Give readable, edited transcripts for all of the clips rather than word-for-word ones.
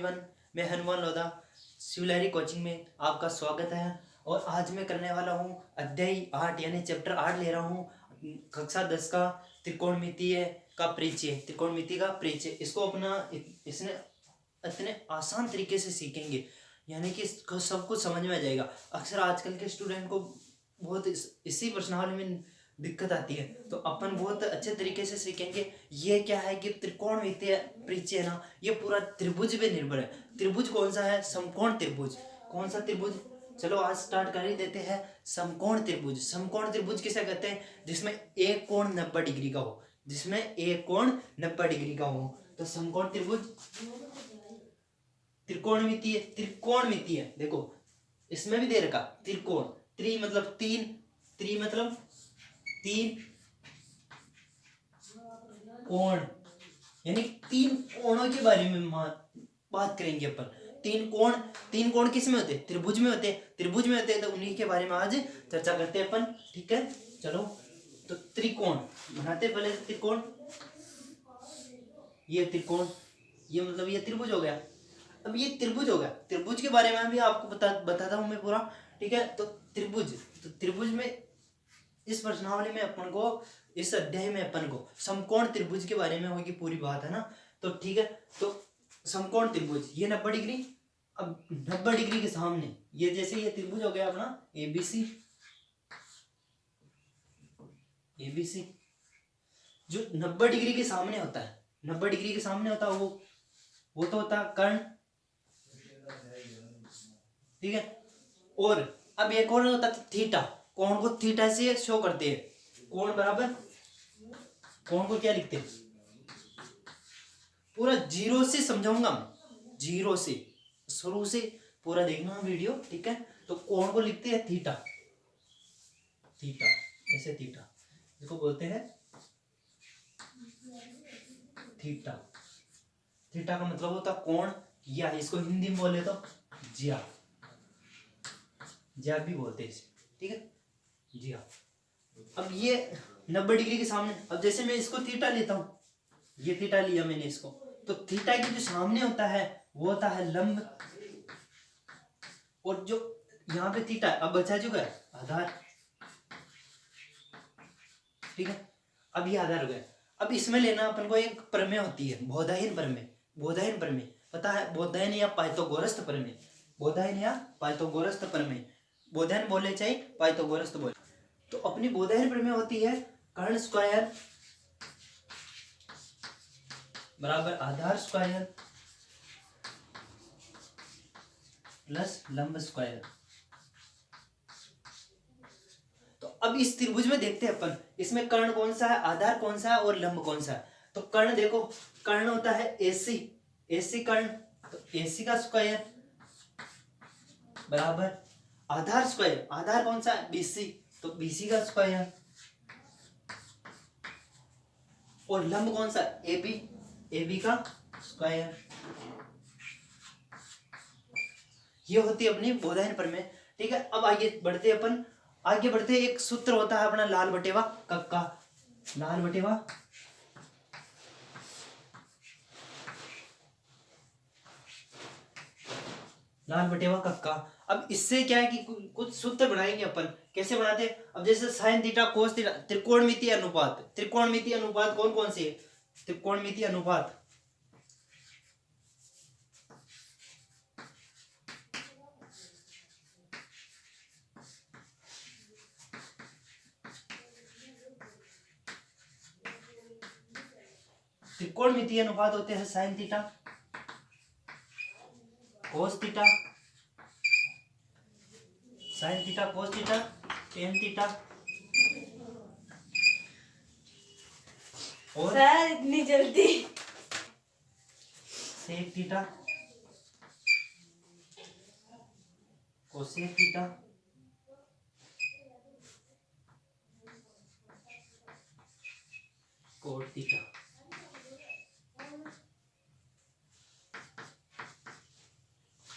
Everyone, मैं Hanuman Lodha शिवलहरी coaching में आपका स्वागत है। और आज मैं करने वाला हूँ अध्याय 8 यानी चैप्टर 8 ले रहा हूँ कक्षा 10 का त्रिकोणमितीय का परिचय। त्रिकोणमिति का परिचय इसको अपना इसने इतने आसान तरीके से सीखेंगे यानी कि सब कुछ समझ में आ जाएगा। अक्सर आजकल के स्टूडेंट को बहुत इसी प्रश्नावली में दिक्कत आती है, तो अपन बहुत अच्छे तरीके से सीखेंगे। ये क्या है कि त्रिकोणमितीय परिचय है ना, ये पूरा त्रिभुज पे निर्भर है। त्रिभुज कौन सा है? समकोण त्रिभुज। कौन सा त्रिभुज? चलो आज स्टार्ट कर ही देते हैं। समकोण त्रिभुज। समकोण त्रिभुज किसे कहते हैं? जिसमें एक कोण 90 डिग्री का हो, जिसमें एक कोण 90 डिग्री का हो तो समकोण त्रिभुज। त्रिकोणमितीय, त्रिकोणमितीय देखो इसमें भी दे रखा त्रिकोण। त्रि मतलब तीन, त्रि मतलब तीन कोण, यानी तीन कोणों के बारे में बात करेंगे अपन। तीन कोण किस में होते? त्रिभुज में होते। त्रिभुज में होते हैं तो उन्हीं के बारे में आज चर्चा करते हैं अपन। ठीक है, चलो तो त्रिकोण बनाते पहले। त्रिकोण, ये त्रिकोण, ये मतलब ये त्रिभुज हो गया। अब ये त्रिभुज हो गया, त्रिभुज के बारे में भी आपको बताता हूं मैं पूरा। ठीक है, तो त्रिभुज में इस प्रश्नावली में अपन को, इस अध्याय में अपन को समकोण त्रिभुज के बारे में होगी पूरी बात, है ना। तो ठीक है, तो समकोण त्रिभुज ये 90 डिग्री। अब 90 डिग्री के सामने ये जैसे ये त्रिभुज हो गया अपना एबीसी। एबीसी जो 90 डिग्री के सामने होता है, 90 डिग्री के सामने होता है वो तो होता है कर्ण। ठीक है, और अब एक और होता है थीटा। कोण को थीटा से शो करते हैं। कोण बराबर, कोण को क्या लिखते हैं? पूरा जीरो से समझाऊंगा मैं, जीरो से, शुरू से पूरा देखना वीडियो। ठीक है, तो कोण को लिखते हैं थीटा। थीटा ऐसे, थीटा इसको बोलते हैं थीटा। थीटा का मतलब होता है कोण, या इसको हिंदी में बोले तो ज्या, ज्या भी बोलते हैं इसे। ठीक है, जी हाँ। अब ये 90 डिग्री के सामने, अब जैसे मैं इसको थीटा लेता हूं, ये थीटा लिया मैंने इसको, तो थीटा के जो सामने होता है वो होता है लंब, और जो यहाँ पे थीटा अब बचा चुका है आधार। ठीक है, अब ये आधार हो गया। अब इसमें लेना अपन को एक प्रमेय होती है, बोधायन प्रमेय। बोधायन प्रमेय पता है? बोधायन या पाइथागोरस प्रमेय। बोधायन या पाइथागोरस प्रमेय, बोधायन बोले चाहे पाइथागोरस बोले। तो अपनी बोधायन प्रमेय होती है कर्ण स्क्वायर बराबर आधार स्क्वायर प्लस लंब स्क्वायर। तो अब इस त्रिभुज में देखते हैं अपन, इसमें कर्ण कौन सा है, आधार कौन सा है और लंब कौन सा है। तो कर्ण देखो, कर्ण होता है एसी, एसी कर्ण, तो एसी का स्क्वायर बराबर आधार स्क्वायर, आधार कौन सा है? बीसी, तो बीसी का स्क्वायर, और लंब कौन सा? एबी, एबी का स्क्वायर। ये होती है अपनी बोधायन प्रमेय। ठीक है, अब आगे बढ़ते अपन, आगे बढ़ते एक सूत्र होता है अपना लाल बटेवा कक्का। लाल बटेवा कक्का। अब इससे क्या है कि कुछ सूत्र बनाएंगे अपन। कैसे बनाते हैं? अब जैसे साइन थीटा कोस थीटा, त्रिकोणमितीय अनुपात। त्रिकोणमितीय अनुपात कौन कौन से है? त्रिकोणमितीय अनुपात त्रिकोणमितीय अनुपात होते हैं sine theta cos theta, sine theta cos theta, tan theta और सर इतनी जल्दी sec theta, cosec theta, cot theta.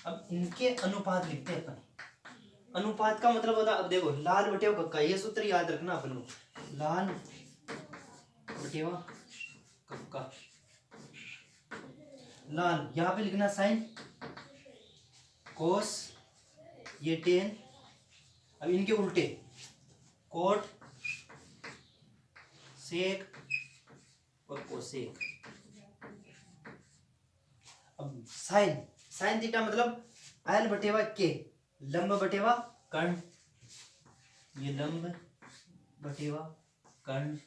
अब इनके अनुपात लिखते हैं अपन। अनुपात का मतलब होता है, अब देखो लाल बटेवा कक्का, ये सूत्र याद रखना अपन को। लाल बटेवा कक्का लाल, यहाँ पे लिखना साइन, कोस, ये टेन। अब इनके उल्टे, कोट, सेक और कोसेक। अब साइन, साइन थीटा मतलब एल बटेवा के, लंब बटेवा कर्ण, ये लंब बटेवा कर्ण।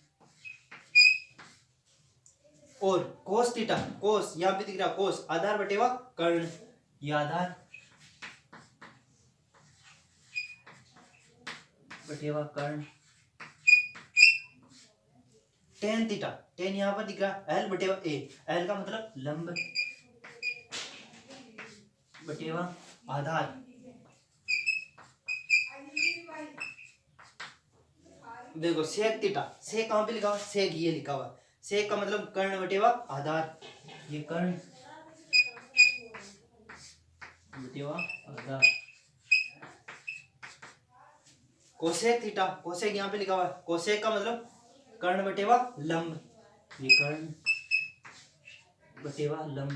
और कोस थीटा, कोस यहां पे दिख रहा कोस, आधार बटेवा कर्ण, ये आधार बटेवा कर्ण। टेन थीटा, टेन यहां पर दिख रहा एल बटेवा ए, एल का मतलब लंब बटेवा आधार। देखो सेक थीटा, सेक कहां पे लिखा हुआ, सेक ये लिखा हुआ, सेक का मतलब कर्ण बटेवा आधार, ये कर्ण बटेवा आधार। कोसेक थीटा, कोसेक यहाँ पे लिखा हुआ है, कोसेक का मतलब कर्ण बटेवा लंब, ये कर्ण बटेवा लंब।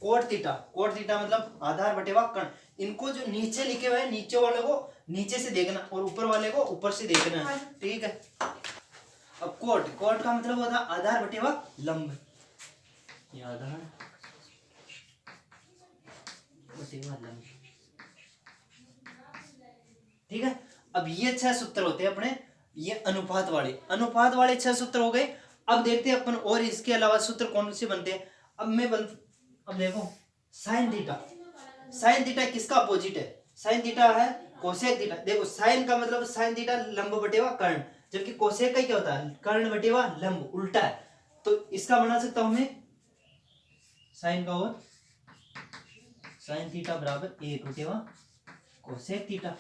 कोट थीटा, कोट थीटा मतलब आधार बटेवा कर्ण। इनको जो नीचे लिखे हुए हैं, नीचे वाले को नीचे से देखना और ऊपर वाले को ऊपर से देखना है, ठीक है। अब कोट, कोट का मतलब होता है आधार बटेवा लंब, ये आधार बटेवा लंब, ठीक है। अब ये 6 सूत्र होते हैं अपने, ये अनुपात वाले, अनुपात वाले 6 सूत्र हो गए। अब देखते हैं अपन और इसके अलावा सूत्र कौन से बनते हैं। अब देखो साइन थीटा, साइन थीटा किसका अपोजिट है, साइन थीटा है कोसेक थीटा। देखो साइन का मतलब साइन थीटा लंब बटेवा कर्ण, जबकि कोसेक का क्या होता है, कर्ण बटेवा लंब, उल्टा है। तो इसका बना सकता हूं मैं साइन का, और साइन थीटा बराबर 1 बटेवा कोसेक थीटा,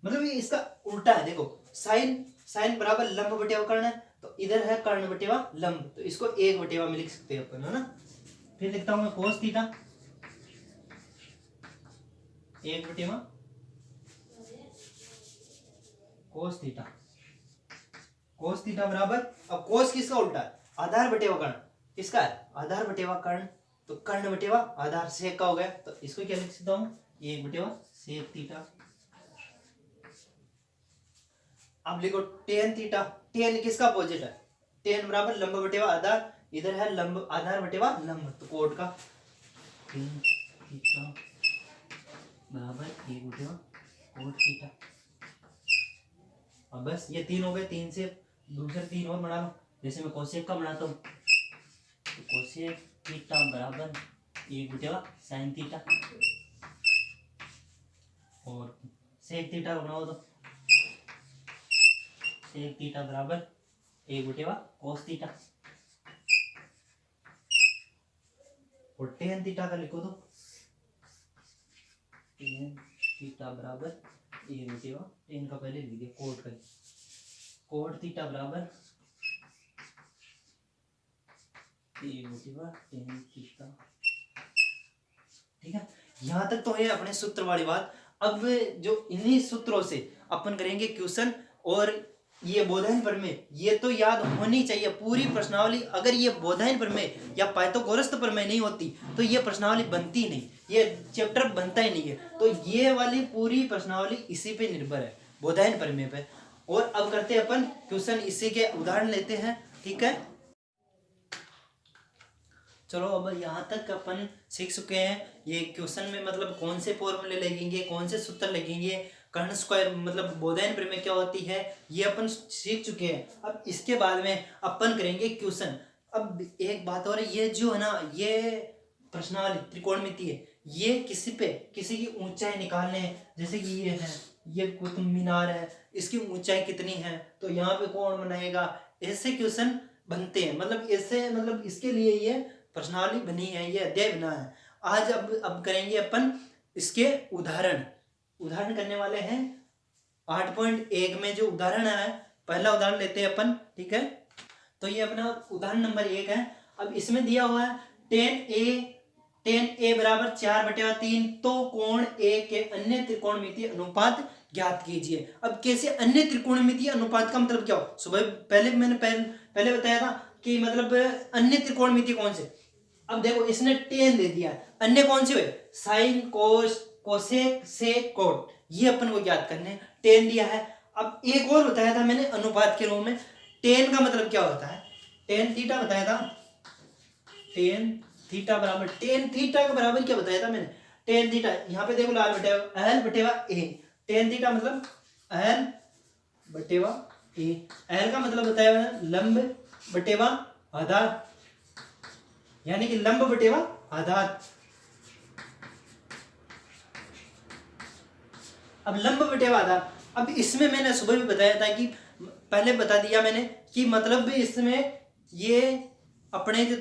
मतलब ये इसका उल्टा है। देखो साइन, साइन बराबर लंब बटेवा कर्ण है, तो इधर है कर्ण बटेवा लंब, तो इसको 1 बटेवा में लिख सकते हैं अपन, है ना। फिर लिखता हूं मैं कोस थीटा 1 बटेवा कोस थीटा, कोस थीटा बराबर, अब कोस किसका उल्टा है, आधार बटेवा कर्ण, किसका है आधार बटेवा कर्ण, तो कर्ण बटेवा आधार, सेक का हो गया, तो इसको क्या लिख सकता हूं 1 बटेवा सेक थीटा। अब लिखो टेन थीटा, टेन किसका अपोजिट है, टेन बराबर लंब बटेवा आधार, इधर है लंब आधार बटेवा लंब, तो कोट का टेन थीटा बराबर 1 बटेवा कोट थीटा। अब बस ये 3 हो गए, 3 से दूसरे 3 और बना लो, जैसे मैं कोसेक का बनाता हूँ, तो कोसेक थीटा बराबर 1 बटेवा साइन थीटा, और सेक थीटा का बनाओ तो सेक थीटा बराबर 1 बटेवा कोस थीटा, और टेन थीटा का लिखो तो टेन थीटा बराबर 1 बटेवा, टेन का पहले लिख दिया कोट का, कोट थीटा बराबर 1 बटेवा टेन थीटा, ठीक है। यहां तक तो है अपने सूत्र वाली बात। अब जो इन्हीं सूत्रों से अपन करेंगे क्वेश्चन, और ये बोधायन प्रमेय ये तो याद होनी चाहिए पूरी प्रश्नावली। अगर ये बोधायन प्रमेय या पाइथागोरस प्रमेय नहीं होती तो ये प्रश्नावली बनती नहीं, ये चैप्टर बनता ही नहीं है। तो ये वाली पूरी प्रश्नावली इसी पे निर्भर है, बोधायन प्रमेय पे। और अब करते हैं अपन क्वेश्चन, इसी के उदाहरण लेते हैं, ठीक है। चलो अब यहाँ तक अपन सीख चुके हैं ये क्वेश्चन में मतलब कौन से फॉर्मूले लगेंगे, कौन से सूत्र लगेंगे, कर्ण स्क्वायर मतलब बोधायन प्रमेय क्या होती है, ये अपन सीख चुके हैं। अब इसके बाद में अपन करेंगे क्वेश्चन। अब एक बात और, ये जो है ना, ये प्रश्नावली त्रिकोणमिति है, ये किसी की ऊंचाई निकालने, जैसे कि ये है, ये कुतुब मीनार है, इसकी ऊंचाई कितनी है, तो यहाँ पे कौन बनाएगा, ऐसे क्वेश्चन बनते हैं। मतलब ऐसे मतलब इसके लिए ये प्रश्नावली बनी है, ये अध्याय बना है। आज अब करेंगे अपन इसके उदाहरण करने वाले हैं 8.1 में जो उदाहरण है, पहला उदाहरण लेते हैं अपन, ठीक है। तो ये अपना उदाहरण नंबर 1 है। अब इसमें दिया हुआ है टेन ए बराबर 4/3, तो कोण ए के अन्य त्रिकोणमितीय अनुपात ज्ञात कीजिए। अब कैसे अन्य त्रिकोणमितीय अनुपात का मतलब क्या हो, सुबह पहले बताया था कि मतलब अन्य त्रिकोणमितीय कौन से। अब देखो इसने टेन दे दिया, अन्य कौन से हुए, sine cos cosec sec cot, ये अपन को ज्ञात करने हैं। टेन दिया है। अब एक और बताया था मैंने अनुपात के रूप में, टेन का मतलब क्या होता है, टेन थीटा बताया था, टेन थीटा बराबर, टेन थीटा के बराबर क्या बताया था मैंने, टेन थीटा, यहाँ पे देखो लाल बटेवा एल बटेवा ए, टेन थीटा मतलब एल बटेवा ए, एल का मतलब बताया मैंने लंब बटेवा आधार, यानी कि लंब बटेवा आधार। अब लंब बटेवा आधार, अब इसमें मैंने सुबह भी बताया था कि पहले बता दिया मैंने कि मतलब भी इसमें ये अपने जो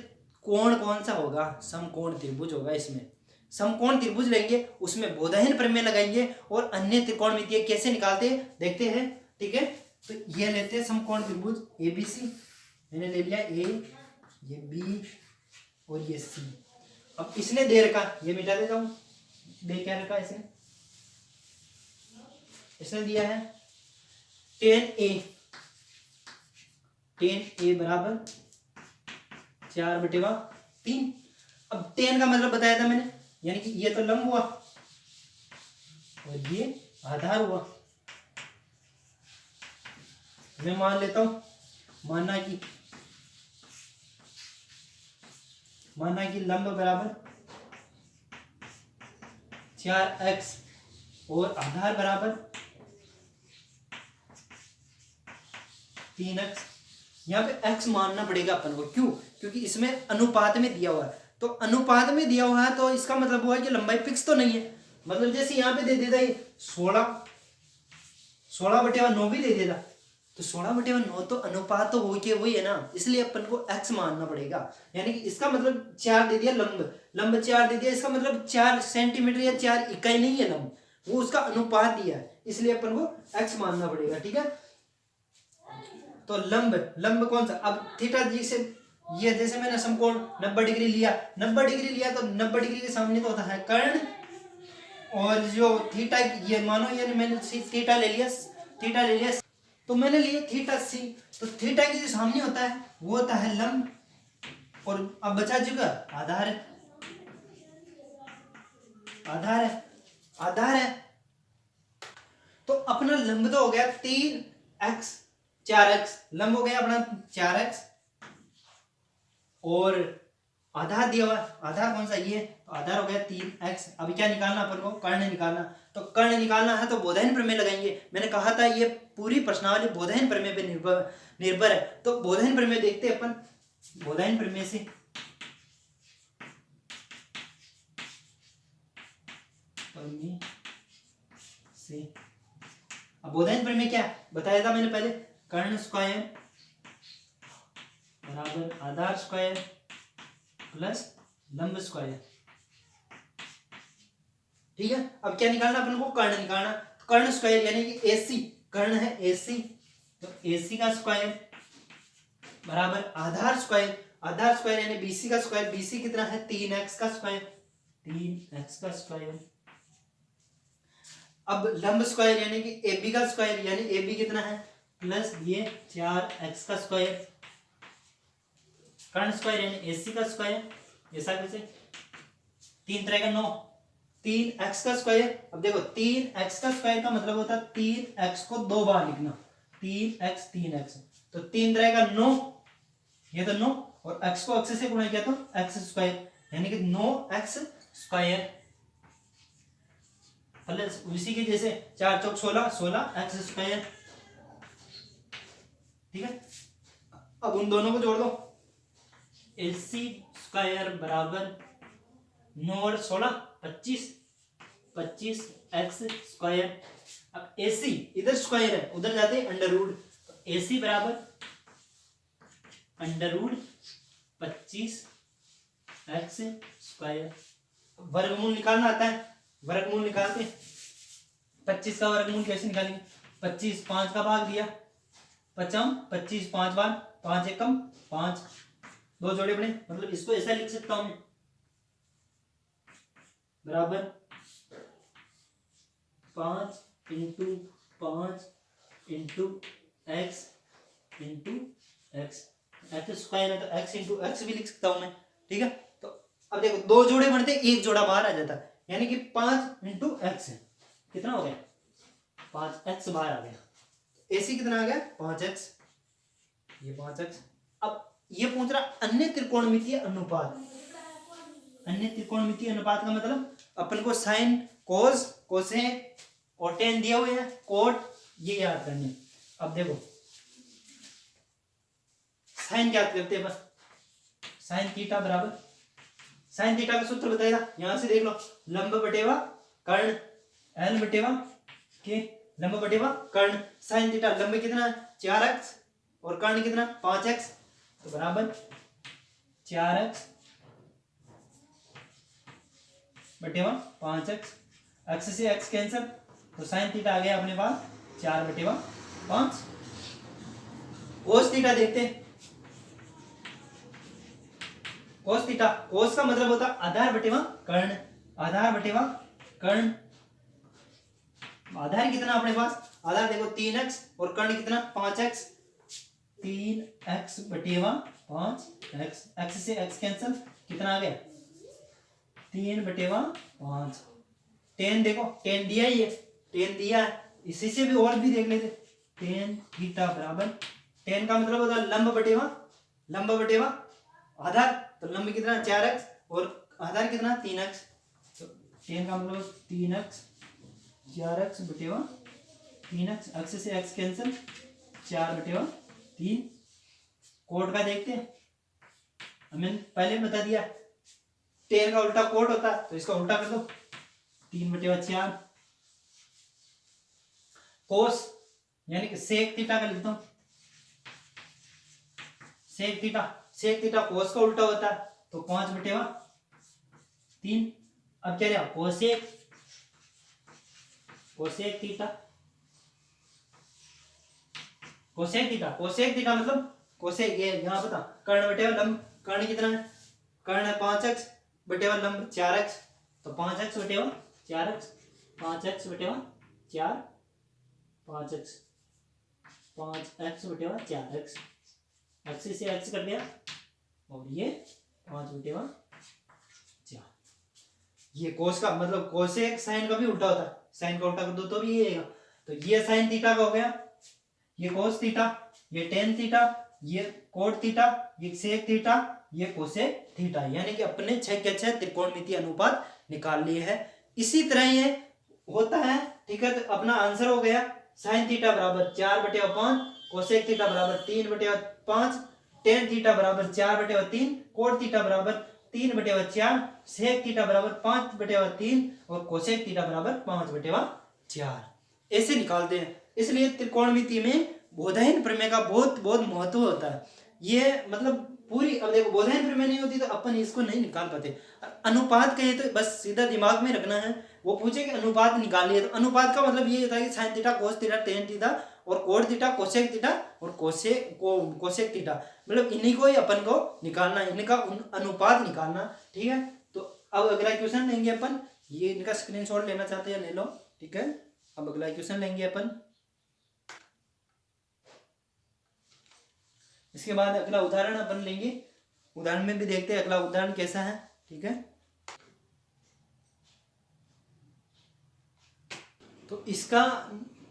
कोण कौन सा होगा, समकोण त्रिभुज होगा, इसमें समकोण त्रिभुज लेंगे, उसमें बोधायन प्रमेय लगाएंगे और अन्य त्रिकोणमितीय कैसे निकालते हैं देखते हैं। ठीक है, तो ये लेते हैं समकोण त्रिभुज एबीसी, मैंने ले लिया ए, ये बी और ये सी। अब इसने दे रखा, ये मिटा देता हूं, दे क्या रखा इसने दिया है टेन ए बराबर 4/3। अब टेन का मतलब बताया था मैंने, यानी कि ये तो लंब हुआ और ये आधार हुआ। मैं मान लेता हूं, मानना कि लंब बराबर 4x और आधार बराबर 3x। यहाँ पे x मानना पड़ेगा अपन को, क्यों, क्योंकि इसमें अनुपात में दिया हुआ है, तो अनुपात में दिया हुआ है तो इसका मतलब हुआ कि लंबाई फिक्स तो नहीं है। मतलब जैसे यहाँ पे दे देता ये 16/9 भी दे देता, तो 16/9 तो अनुपात तो हो के वही है ना, इसलिए अपन को x मानना पड़ेगा। यानी कि इसका मतलब 4 दे दिया, लंब 4 दे दिया, इसका मतलब 4 सेंटीमीटर या 4 इकाई नहीं है लंब, वो उसका अनुपात दिया है, इसलिए अपन को x मानना पड़ेगा। ठीक है, तो लंब कौन सा, अब थीटा जी से ये जैसे मैंने समकोण 90 डिग्री लिया, 90 डिग्री लिया तो 90 डिग्री के सामने तो होता है कर्ण, और जो थीटा ये मानो ये मैंने थीटा ले लिया तो मैंने लिया थीटा सी, तो थीटा के जो सामने होता है वो होता है लंब, और अब बचा जगह आधार है। तो अपना लंब तो हो गया 3x 4x, लंब हो गया अपना 4x, और आधार दिया हुआ, आधार कौन सा ये, तो आधार हो गया 3x। अभी क्या निकालना अपन को, कर्ण निकालना, तो कर्ण निकालना है तो बोधायन प्रमेय लगाएंगे। मैंने कहा था ये पूरी प्रश्नावली बोधायन प्रमेय पे निर्भर है, तो बोधायन प्रमेय देखते अपन, बोधायन प्रमेय से अब बोधायन प्रमेय क्या बताया था मैंने पहले, कर्ण स्क्वायर बराबर आधार स्क्वायर प्लस लंब स्क्वायर। ठीक है, अब क्या निकालना अपन को, कर्ण निकालना, कर्ण स्क्वायर यानी कि AC, कर्ण है AC, तो AC का स्क्वायर बराबर आधार स्क्वायर यानी BC का स्क्वायर, BC कितना है 3x का स्क्वायर। अब लंब स्क्वायर यानी कि AB का स्क्वायर, यानी AB कितना है प्लस ये 4x का स्क्वायर, कर्ण स्क्वायर यानी AC का स्क्वायर, ऐसा कैसे 3 3 का 9, 3x का स्क्वायर। अब देखो 3x का स्क्वायर का मतलब होता है 3x को 2 बार लिखना, 3x, तो 3 3 का 9, ये तो 9, और x को x से गुणा किया तो x स्क्वायर, यानी कि 9x स्क्वायर प्लस उसी के जैसे 4 चौक 16x स्क्वायर। ठीक है, अब उन दोनों को जोड़ दो, AC स्क्वायर बराबर 9 और 16 25x स्क्वायर। अब AC इधर स्क्वायर है, उधर जाते अंडर रूट, तो AC बराबर √25x स्क्वायर। वर्गमूल निकालना आता है, वर्गमूल निकालते, 25 का वर्गमूल कैसे निकालेंगे, 25 5 का भाग दिया, 25 5 बार 5 एकम 5, 2 जोड़े बने, मतलब इसको ऐसा लिख सकता हूं मैं, बराबर 5 into 5 into x into x. X square है तो एक्स इंटू एक्स भी लिख सकता हूं मैं, ठीक है। तो अब देखो दो जोड़े बनते, एक जोड़ा बाहर आ जाता है, यानी कि 5 इंटू एक्स है, कितना हो गया 5x बाहर आ गया। ऐसे कितना आ गया 5x, ये 5x। अब ये पूछ रहा अन्य त्रिकोणमितीय अनुपात। अन्य त्रिकोणमितीय अनुपात का मतलब अपन को साइन कोस कोसेक और टेन दिया हुआ है, कोट ये याद करने। अब देखो साइन क्या करते हैं, बस साइन थीटा बराबर, साइन थीटा का सूत्र बताएगा, यहां से देख लो, लंब बटेवा कर्ण, एल बटेवा के लंब बटेवा कर्ण। साइन थीटा लंब कितना 4x और कर्ण कितना 5x, तो बराबर 4x बटेवा 5x। एक्स से एक्स कैंसिल, तो साइन थीटा आ गया अपने पास 4 बटेवा 5। कोस थीटा देखते हैं, कोस थीटा, कोस का मतलब होता है आधार बटेवा कर्ण, आधार बटेवा कर्ण। आधार कितना अपने पास, आधार देखो 3x और कर्ण कितना 5x, 3x बटेवा 5x। x से x कैंसिल, कितना आ गया 3 बटेवा 5। टेन देखो, टेन दिया ही है, टेन दिया है, इसी से भी और भी देख लेते। टेन थीटा बराबर, टेन का मतलब होता है लंब बटेवा, लंब बटेवा आधार, तो लंब कितना 4x और आधार कितना 3x, तो टेन का मतलब 3x 4x बटेवा 3x। x से x कैंसिल, 4 बटेवा 3। कोड का देखते हैं, हमने पहले बता दिया टेन का उल्टा कोट होता है, तो इसका उल्टा कर दो 3 बटेवा 4। कोस यानी कि सेक थीटा का लिखता हूं, sec theta, sec theta cos का उल्टा होता है, तो 5 बटेवा 3। अब क्या रहा cosec, cosec theta, cosec theta, cosec theta मतलब कोसेक, ये यहां पता कर्ण बटेवा लंब, कर्ण कितना है, कर्ण है 5x बटेवा लंब 4x, तो 5x बटेवा 4x, 5x बटेवा 4, 5x, 5x बटेवा 4x। x से x कट गया और ये 5 बटेवा 4। ये कोस का मतलब कोसेक साइन का भी उल्टा होता है, साइन का उल्टा कर दो तो भी ये आएगा। तो ये साइन थीटा का हो गया, ये कोस थीटा, ये टेन थीटा, ये कोट थीटा, ये सेक थीटा, ये कोसेक थीटा। यानी कि अपने 6 के 6 त्रिकोणमितीय अनुपात निकाल लिए हैं। इसी तरह ये होता है, ठीक है। तो अपना आंसर हो गया साइन थीटा बराबर 4 बटेवा 5, कोसेक थीटा बराबर 3 बटेवा 5, टेन थीटा बराबर 4 बटेवा 3, कोट थीटा बराबर 3 बटेवा 4, सेक थीटा बराबर 5 बटेवा 3 और कोसेक थीटा बराबर 5 बटेवा 4। ऐसे निकालते हैं। इसलिए त्रिकोणमिति में बोधायन प्रमेय का बहुत बहुत महत्व होता है। ये मतलब पूरी, अब देखो बोधायन प्रमेय नहीं होती तो अपन इसको नहीं निकाल पाते। अनुपात कहे तो बस सीधा दिमाग में रखना है, वो पूछे कि अनुपात निकालिए, तो अनुपात का मतलब ये होता है कि sign theta cos theta tan theta और कोट थीटा कोसेक थीटा और कोसेक थीटा, मतलब इन्हीं को ही अपन को निकालना, इनका अनुपात निकालना, ठीक है। तो अब अगला क्वेश्चन लेंगे अपन, ये इनका स्क्रीनशॉट लेना चाहते हैं ले लो, ठीक है। अब अगला क्वेश्चन लेंगे अपन, इसके बाद अगला उदाहरण अपन लेंगे, उदाहरण में भी देखते हैं अगला उदाहरण कैसा है, ठीक है। तो इसका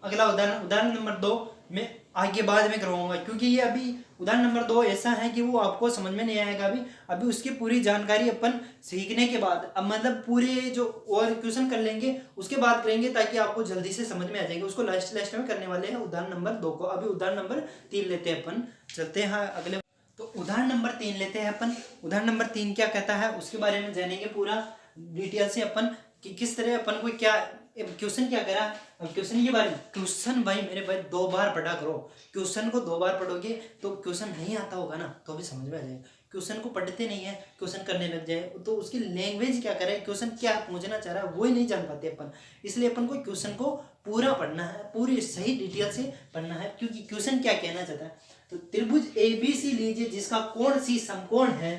अगला उदाहरण नंबर 2 मैं आगे बाद में करवाऊंगा, क्योंकि ये अभी उदाहरण नंबर 2 ऐसा है कि वो आपको समझ में नहीं आएगा अभी उसकी पूरी जानकारी अपन सीखने के बाद, अब मतलब पूरे जो और क्वेश्चन कर लेंगे उसके बाद करेंगे, ताकि आपको जल्दी से समझ में आ जाएगा। उसको लास्ट में करने वाले हैं उदाहरण नंबर 2 को। अभी उदाहरण नंबर 3 लेते हैं अपन, चलते हैं अगले। तो उदाहरण नंबर 3 लेते हैं अपन। उदाहरण नंबर 3 क्या कहता है उसके बारे में जानेंगे पूरा डिटेल से अपन, कि किस तरह अपन को क्या क्वेश्चन क्या करा। अब क्वेश्चन के बारे में, क्वेश्चन भाई मेरे भाई 2 बार पढ़ा करो, क्वेश्चन को 2 बार पढ़ोगे तो क्वेश्चन नहीं आता होगा ना तो भी समझ में आ जाएगा। क्वेश्चन को पढ़ते नहीं है, क्वेश्चन करने लग जाए तो उसकी लैंग्वेज क्या करे, क्वेश्चन क्या पूछना चाह रहा है वो ही नहीं जान पाते अपन। इसलिए अपन को क्वेश्चन को पूरा पढ़ना है, पूरी सही डिटेल से पढ़ना है, क्योंकि क्वेश्चन क्या कहना चाहता है। तो त्रिभुज ABC लीजिए जिसका कोण C समकोण है,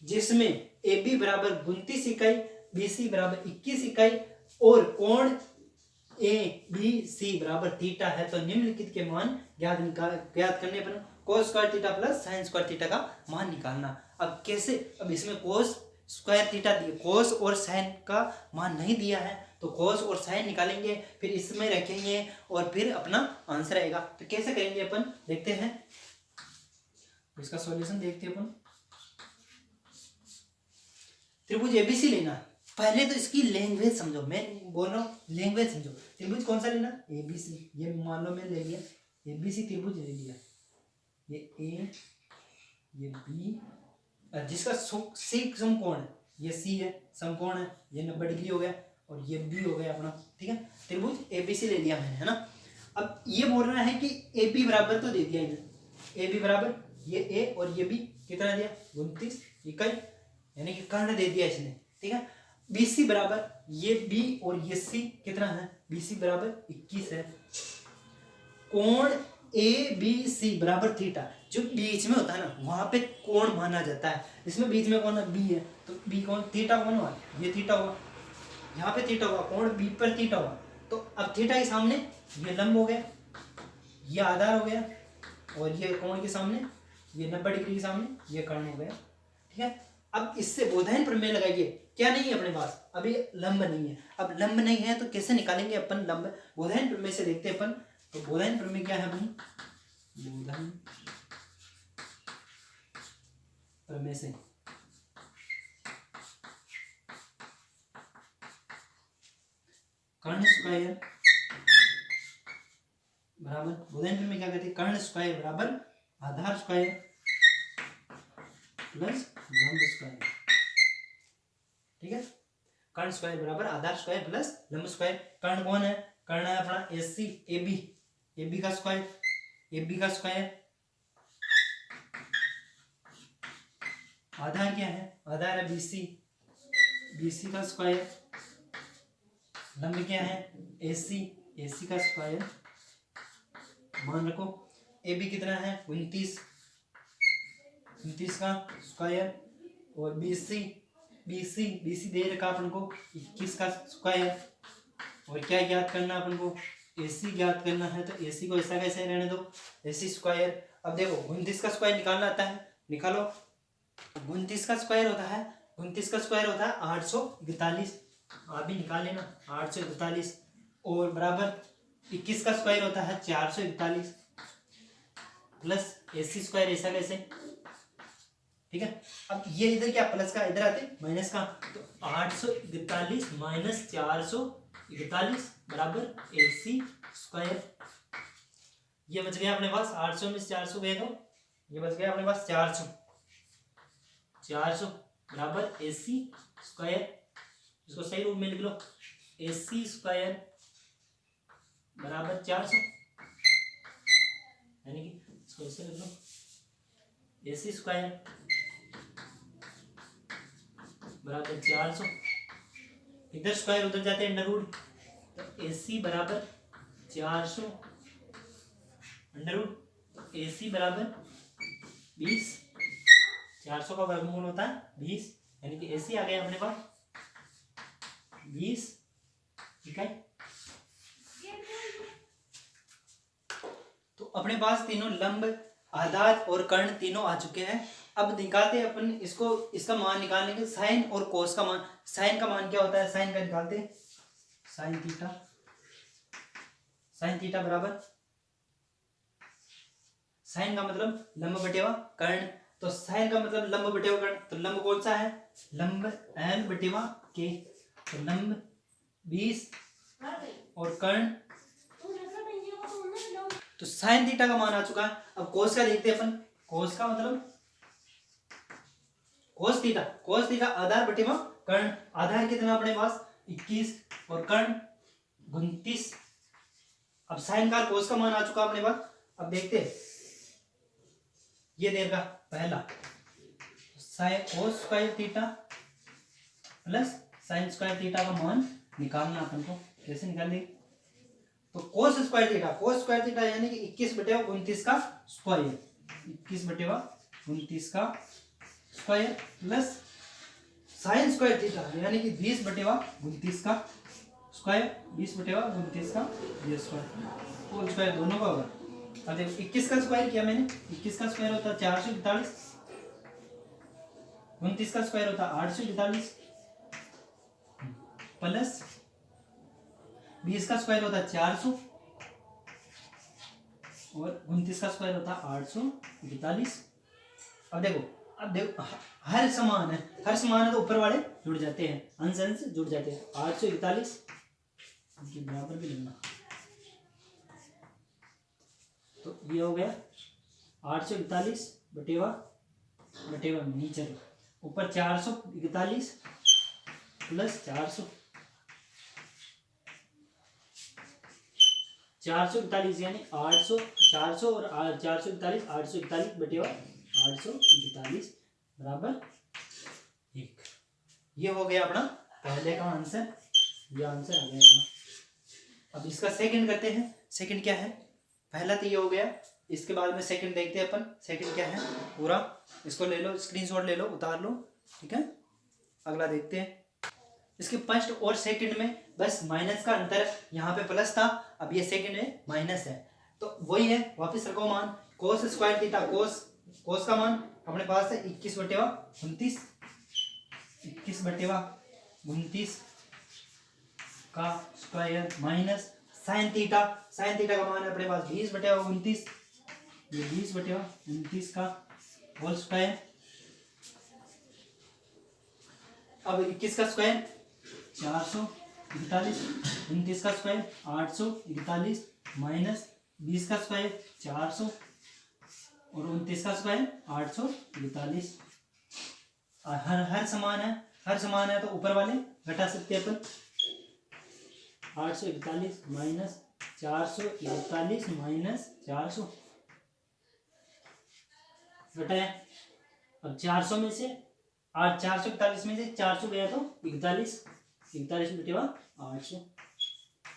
जिसमें AB बराबर 29 इकाई, BC बराबर 21 इकाई और कोण ए बी सी बराबर थीटा है तो निम्नलिखित के मान ज्ञात करने पर cos square theta plus sine square theta का मान निकालना। अब कैसे, अब इसमें कोस स्क्वायर थीटा दिया, कोस और साइन का मान नहीं दिया है तो कोस और साइन निकालेंगे, फिर इसमें रखेंगे और फिर अपना आंसर आएगा। तो कैसे करेंगे अपन देखते हैं, इसका सॉल्यूशन देखते हैं अपन। त्रिभुज एबीसी लेना, पहले तो इसकी लैंग्वेज समझो, मैं बोल रहा हूँ लैंग्वेज समझो। त्रिभुज कौन सा लेना, एबीसी, ये मान लो मैं ले लिया एबीसी त्रिभुज ले लिया, ये ए ये बी, जिसका सी समकोण है, ये सी है समकोण है, ये 90 डिग्री हो गया और ये बी हो गया अपना, ठीक है। त्रिभुज एबीसी ले लिया मैंने, है ना। अब ये बोल रहा है कि ए बी बराबर तो दे दिया इन्हें, ए बी बराबर ये ए और ये बी कितना दिया 29 इकाई, यानी कि कर्ण दे दिया इसने, ठीक है। बीसी बराबर ये बी और ये सी कितना है, बीसी बराबर 21 है। कोण ए बी सी बराबर थीटा, जो बीच में होता है ना वहां पे कोण माना जाता है, इसमें बीच में कौन है बी है तो बी कौन, थीटा कौन हुआ, ये थीटा हुआ, यहाँ पे थीटा हुआ, कोण बी पर थीटा हुआ। तो अब थीटा के सामने ये लंब हो गया, ये आधार हो गया, और ये कोण के सामने ये 90 डिग्री के सामने ये कर्ण हो गया, ठीक है। अब इससे बोधायन प्रमेय लगाइए, क्या नहीं है अपने पास, अभी लंब नहीं है। अब लंब नहीं है तो कैसे निकालेंगे अपन लंब, बोधायन प्रमेय से देखते हैं अपन। तो बोधायन प्रमेय क्या है अपनी, बोधायन प्रमेय से कर्ण स्क्वायर बराबर, बोधायन प्रमेय क्या कहते हैं, कर्ण स्क्वायर बराबर आधार स्क्वायर प्लस लंब स्क्वायर, ठीक है। कर्ण स्क्वायर बराबर आधार स्क्वायर प्लस लंब स्क्वायर। कर्ण कौन है, कर्ण है अपना AC A B, A B का स्क्वायर, ए बी का स्क्वायर, आधार क्या है, आधार है बीसी, बीसी का स्क्वायर, लंब क्या है एसी, एसी का स्क्वायर, मान रखो ए बी कितना है 29, 29 का स्क्वायर, और बीसी, बीसी बीसी दे रखा अपन को 21 का स्क्वायर, और क्या ज्ञात करना अपन को, एसी ज्ञात करना है। तो एसी को ऐसा कैसे रहने दो, एसी स्क्वायर। अब देखो 29 का स्क्वायर निकालना आता है, निकालो। 29 का स्क्वायर होता है, 29 का स्क्वायर होता है 841, आप भी निकाल लेना 841, और बराबर 21 का स्क्वायर होता है 441 प्लस एसी स्क्वायर, ऐसा कैसे, ठीक है। अब ये इधर क्या प्लस का, इधर आते माइनस का, तो 841 माइनस 441 बराबर एसी स्क्वायर। ये बच गया अपने पास 800 में 400 गए तो ये बच गया अपने पास 400, 400 बराबर एसी स्क्वायर। इसको सही रूप में लिख लो, एसी स्क्वायर बराबर 400, यानी कि इसको ऐसे लिख लो, एसी स्क्वायर बराबर 400, इधर स्क्वायर उधर जाते हैं अंडर रूट, तो एसी बराबर 400 अंडर रूट, एसी बराबर 20, 400 का वर्गमूल होता है 20, यानी कि एसी आ गया अपने पास 20 इकाई। तो अपने पास तीनों लंब, आधार और कर्ण तीनों आ चुके हैं। अब निकालते हैं अपन इसको, इसका मान निकालने के, साइन और कोस का मान। साइन का मान क्या होता है, साइन का निकालते हैं, साइन थीटा, साइन थीटा बराबर, साइन का मतलब लंब बटेवा कर्ण, तो साइन का मतलब लंब बटेवा कर्ण, तो लंब कौन सा है, लंब एल बटेवा के, तो लंब 20 और कर्ण, तो साइन थीटा का मान आ चुका है। अब कोस का देखते हैं अपन, कोस का मतलब कोस थीटा, कोस थीटा आधार बटेवा कर्ण, आधार कितना अपने पास 21 और कर्ण 29। अब साइन का कोस का मान आ चुका अपने पास। अब देखते हैं, ये देगा पहला sine cos square theta plus sine square theta का मान निकालना अपन को, कैसे निकालेंगे, तो cos square theta, cos square theta यानी कि 21/29 का स्क्वायर, 21/29 का square plus sine square theta यानी कि 20/29 का स्क्वायर 20/29 का ये स्क्वायर होल स्क्वायर दोनों का होगा। अब देखो 21 का स्क्वायर किया मैंने, 21 का स्क्वायर होता है 442, 29 का स्क्वायर होता है 842 प्लस 20 का स्क्वायर होता है 400 और 29 का स्क्वायर होता है 842। अब देखो हर समान है तो ऊपर वाले जुड़ जाते हैं, अंश अंश जुड़ जाते हैं। 841 बराबर भी लिखना, तो ये हो गया 841 बटेवा नीचे ऊपर 441 प्लस 441 यानी 800 400 और 441 841 बटेवा 841 बराबर 1। ये हो गया अपना पहले का आंसर, ये आंसर आ गया अपना। अब इसका सेकंड करते हैं। सेकंड क्या है, पहला तो ये हो गया, इसके बाद में सेकंड देखते हैं अपन। सेकंड क्या है पूरा, इसको ले लो, स्क्रीनशॉट ले लो, उतार लो, ठीक है। अगला देखते हैं। इसके फर्स्ट और सेकंड में बस माइनस का अंतर है, यहाँ पे प्लस था, अब ये सेकंड में माइनस है, तो वही है, वापस रखो मान। कोस स्क्वायर थीटा, कोस का मान अपने पास है 21/29, 21/29 का स्क्वायर माइनस साइन थीटा का मान है अपने पास 20/29, ये 20/29 का होल स्क्वायर। अब 21 का स्क्वायर 441, 29 का स्क्वायर 841 माइनस 20 का स्क्वायर 400 और 29 का स्क्वायर 841। हर समान है तो ऊपर वाले घटा सकते हैं अपन। 841 माइनस 441 माइनस 400 घटाया। अब 400 में से 441 में से 400 गया तो 41 बटेवा 800।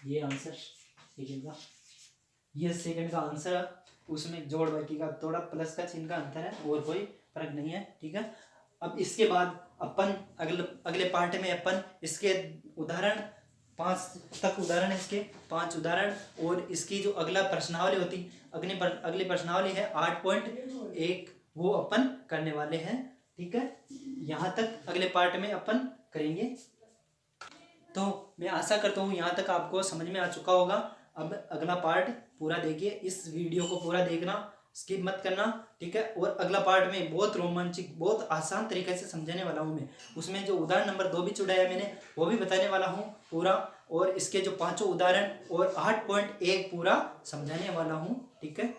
ये आंसर सेकंड का, ये सेकंड का आंसर है। उसमें जोड़ बाकी का थोड़ा प्लस का चिन्ह का अंतर है और कोई फर्क नहीं है, ठीक है। अब इसके बाद अपन अगले पार्ट में अपन इसके उदाहरण 5 तक उदाहरण है, इसके 5 उदाहरण, और इसकी जो अगला प्रश्नावली होती अगली प्रश्नावली है 8.1, वो अपन करने वाले हैं, ठीक है। यहाँ तक अगले पार्ट में अपन करेंगे। तो मैं आशा करता हूँ यहाँ तक आपको समझ में आ चुका होगा। अब अगला पार्ट पूरा देखिए, इस वीडियो को पूरा देखना, स्किप मत करना, ठीक है। और अगला पार्ट में बहुत रोमांचक, बहुत आसान तरीके से समझाने वाला हूँ मैं। उसमें जो उदाहरण नंबर 2 भी चुड़ाया मैंने, वो भी बताने वाला हूँ पूरा, और इसके जो 5 उदाहरण और 8.1 पूरा समझाने वाला हूँ, ठीक है।